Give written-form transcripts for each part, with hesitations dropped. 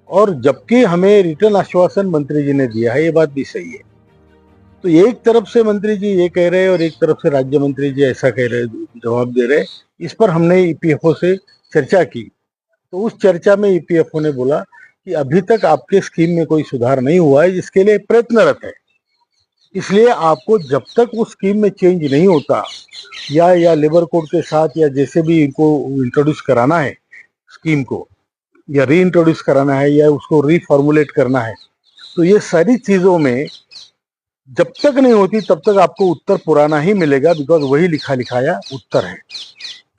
और जबकि हमें रिटर्न आश्वासन मंत्री जी ने दिया है, ये बात भी सही है। तो एक तरफ से मंत्री जी ये कह रहे हैं और एक तरफ से राज्य मंत्री जी ऐसा कह रहे, जवाब दे रहे। इस पर हमने ईपीएफओ से चर्चा की, तो उस चर्चा में ईपीएफओ ने बोला कि अभी तक आपके स्कीम में कोई सुधार नहीं हुआ है, जिसके लिए प्रयत्नरत है। इसलिए आपको जब तक उस स्कीम में चेंज नहीं होता या लेबर कोड के साथ या जैसे भी इनको इंट्रोड्यूस कराना है स्कीम को, या री इंट्रोड्यूस कराना है या उसको रीफॉर्मुलेट करना है, तो ये सारी चीजों में जब तक नहीं होती तब तक आपको उत्तर पुराना ही मिलेगा, बिकॉज वही लिखा लिखाया उत्तर है।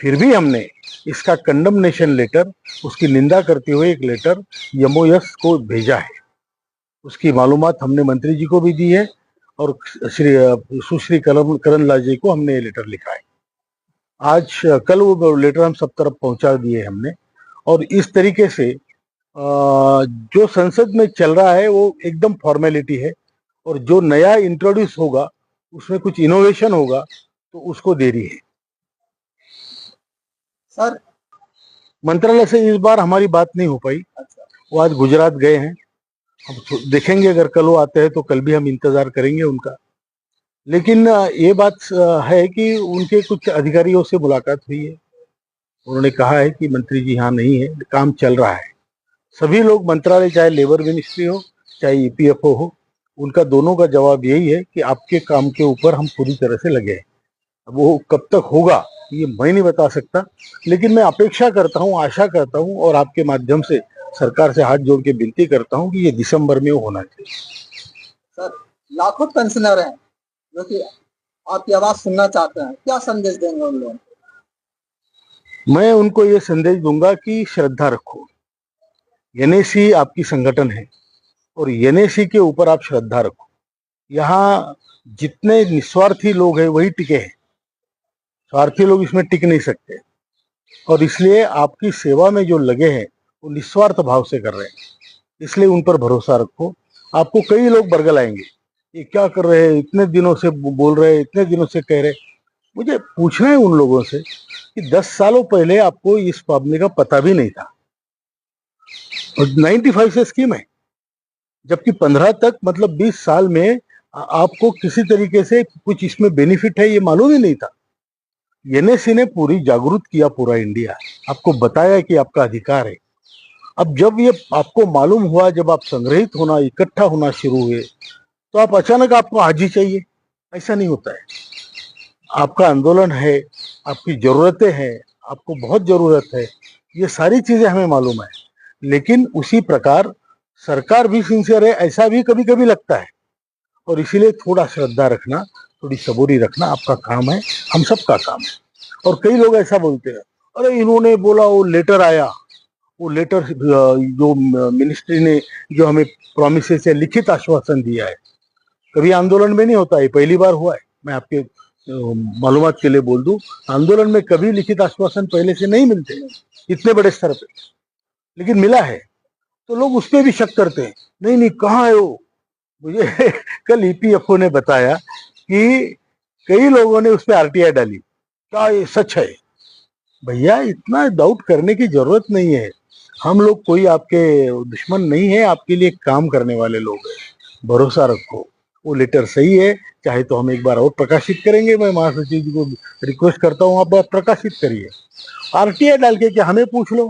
फिर भी हमने इसका कंडमनेशन लेटर, उसकी निंदा करते हुए एक लेटर एमओएस को भेजा है। उसकी मालूमात हमने मंत्री जी को भी दी है और सुश्री करण लाल जी को हमने ये लेटर लिखा है। आज कल वो लेटर हम सब तरफ पहुंचा दिए हमने। और इस तरीके से जो संसद में चल रहा है वो एकदम फॉर्मेलिटी है, और जो नया इंट्रोड्यूस होगा उसमें कुछ इनोवेशन होगा तो उसको देरी है। सर, मंत्रालय से इस बार हमारी बात नहीं हो पाई। अच्छा, वो आज गुजरात गए हैं, हम देखेंगे अगर कल वो आते हैं तो कल भी हम इंतजार करेंगे उनका। लेकिन ये बात है कि उनके कुछ अधिकारियों से मुलाकात हुई है, उन्होंने कहा है कि मंत्री जी यहाँ नहीं है, काम चल रहा है। सभी लोग मंत्रालय, चाहे लेबर मिनिस्ट्री हो चाहे ईपीएफओ हो, उनका दोनों का जवाब यही है कि आपके काम के ऊपर हम पूरी तरह से लगे हैं। अब वो कब तक होगा ये मैं नहीं बता सकता, लेकिन मैं अपेक्षा करता हूँ, आशा करता हूँ और आपके माध्यम से सरकार से हाथ जोड़ के विनती करता हूँ कि ये दिसंबर में होना चाहिए। सर, लाखों पेंशनर हैं जो कि आपकी आवाज सुनना चाहते हैं, क्या संदेश देंगे उन लोगों को? मैं उनको ये संदेश दूंगा कि श्रद्धा रखो। एनएसी आपकी संगठन है और एनएसी के ऊपर आप श्रद्धा रखो। यहाँ जितने निस्वार्थी लोग हैं वही टिके हैं, स्वार्थी लोग इसमें टिक नहीं सकते। और इसलिए आपकी सेवा में जो लगे हैं वो निस्वार्थ भाव से कर रहे हैं, इसलिए उन पर भरोसा रखो। आपको कई लोग बरगल आएंगे, ये क्या कर रहे हैं, इतने दिनों से बोल रहे हैं, इतने दिनों से कह रहे। मुझे पूछना है उन लोगों से कि 10 सालों पहले आपको इस मामले का पता भी नहीं था और 95 से स्कीम है, जबकि 15 तक मतलब 20 साल में आपको किसी तरीके से कुछ इसमें बेनिफिट है ये मालूम ही नहीं था। एनएसी ने पूरी जागरूक किया पूरा इंडिया, आपको बताया कि आपका अधिकार है। अब जब ये आपको मालूम हुआ, जब आप संग्रहित होना, इकट्ठा होना शुरू हुए, तो आप अचानक आपको आज ही चाहिए, ऐसा नहीं होता है। आपका आंदोलन है, आपकी जरूरतें हैं, आपको बहुत जरूरत है, ये सारी चीजें हमें मालूम है। लेकिन उसी प्रकार सरकार भी सिंसियर है, ऐसा भी कभी कभी लगता है। और इसीलिए थोड़ा श्रद्धा रखना, थोड़ी सबूरी रखना आपका काम है, हम सबका काम है। और कई लोग ऐसा बोलते हैं, अरे इन्होंने बोला, वो लेटर आया, वो लेटर जो मिनिस्ट्री ने जो हमें प्रॉमिसेस या लिखित आश्वासन दिया है, कभी आंदोलन में नहीं होता है, पहली बार हुआ है। मैं आपके मालूमात के लिए बोल दूं, आंदोलन में कभी लिखित आश्वासन पहले से नहीं मिलते इतने बड़े स्तर पे, लेकिन मिला है तो लोग उस पर भी शक करते हैं। नहीं नहीं, कहाँ है वो? मुझे कल ईपीएफओ ने बताया कि कई लोगों ने उस पर आरटीआई डाली। क्या ये सच है? भैया, इतना डाउट करने की जरूरत नहीं है। हम लोग कोई आपके दुश्मन नहीं है, आपके लिए काम करने वाले लोग हैं। भरोसा रखो, वो लेटर सही है। चाहे तो हम एक बार और प्रकाशित करेंगे, मैं महासचिव जी को रिक्वेस्ट करता हूँ आप प्रकाशित करिए। आरटीआई डाल के क्या हमें पूछ लो।